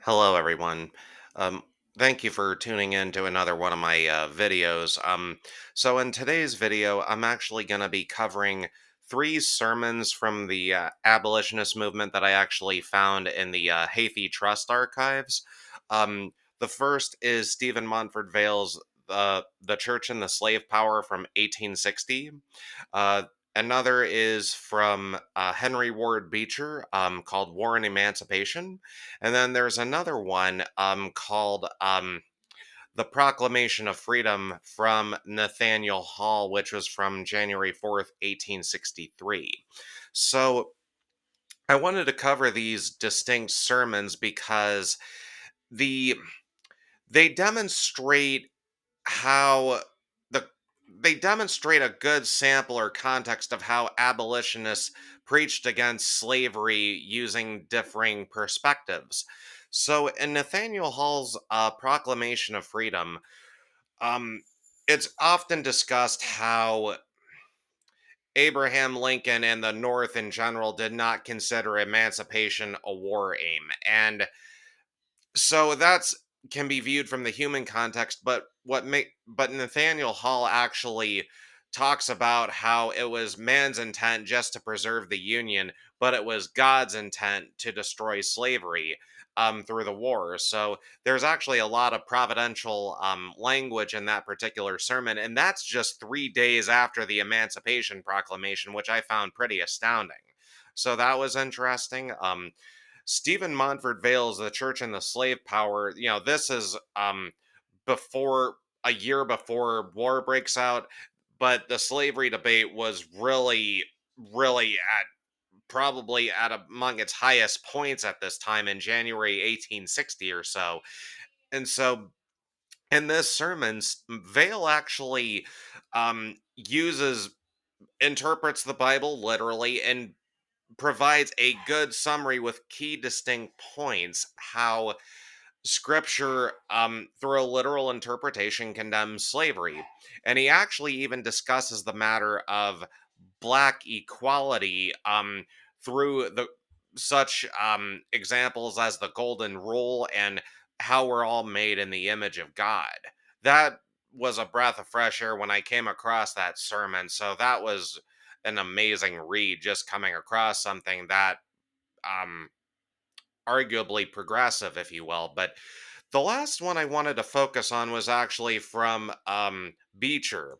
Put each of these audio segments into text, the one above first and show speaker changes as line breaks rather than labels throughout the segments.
Hello, everyone. Um, Thank you for tuning in to another one of my videos. So in today's video, I'm actually going to be covering three sermons from the abolitionist movement that I actually found in the Hathi Trust archives. The first is Stephen Montfort Vale's "The Church and the Slave Power" from 1860. Uh, Another is from Henry Ward Beecher, called "War and Emancipation." And then there's another one called The Proclamation of Freedom from Nathaniel Hall, which was from January 4th, 1863. So I wanted to cover these distinct sermons because the they demonstrate how the they demonstrate a good sample or context of how abolitionists preached against slavery using differing perspectives. So, in Nathaniel Hall's Proclamation of Freedom, um, it's often discussed how Abraham Lincoln and the North in general did not consider emancipation a war aim. And so that's can be viewed from the human context, but Nathaniel Hall actually talks about how it was man's intent just to preserve the Union, but it was God's intent to destroy slavery through the war. So there's actually a lot of providential language in that particular sermon, and that's just 3 days after the Emancipation Proclamation, which I found pretty astounding. So that was interesting. Stephen Montfort Vale's The Church and the Slave Power, this is before a year before war breaks out, but the slavery debate was really at probably at among its highest points at this time in January 1860 or so. And so in this sermon, Vale actually uses interprets the Bible literally and provides a good summary with key distinct points how scripture through a literal interpretation condemns slavery, and he actually even discusses the matter of black equality through the such examples as the golden rule and how we're all made in the image of God. That was a breath of fresh air when I came across that sermon, so that was an amazing read, just coming across something that um arguably progressive, if you will. But the last one I wanted to focus on was actually from Beecher.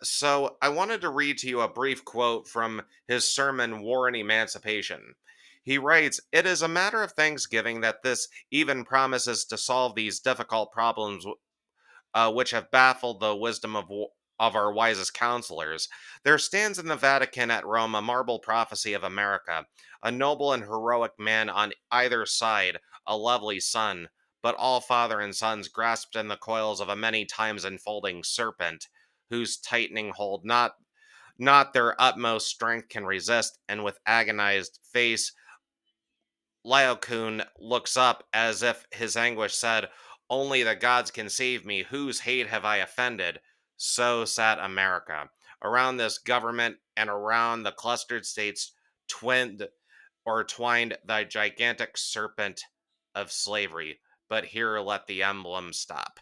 So I wanted to read to you a brief quote from his sermon, War and Emancipation. He writes, "It is a matter of thanksgiving that this even promises to solve these difficult problems which have baffled the wisdom of our wisest counselors. There stands in the Vatican at Rome a marble prophecy of America, a noble and heroic man on either side, a lovely son, but all father and sons grasped in the coils of a many times enfolding serpent, whose tightening hold not their utmost strength can resist, and with agonized face Laocoon looks up as if his anguish said, 'Only the gods can save me. Whose hate have I offended?' So sat America. Around this government and around the clustered states twinned or twined the gigantic serpent of slavery. But here let the emblem stop."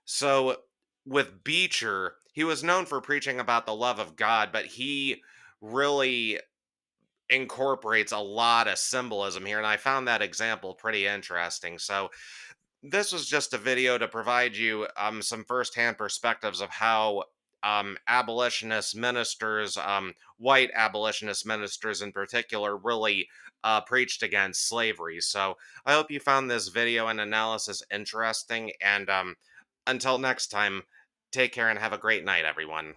So with Beecher, he was known for preaching about the love of God, but he really incorporates a lot of symbolism here, and I found that example pretty interesting. So this was just a video to provide you some firsthand perspectives of how abolitionist ministers, white abolitionist ministers in particular, really preached against slavery. So I hope you found this video and analysis interesting, and until next time, take care and have a great night, everyone.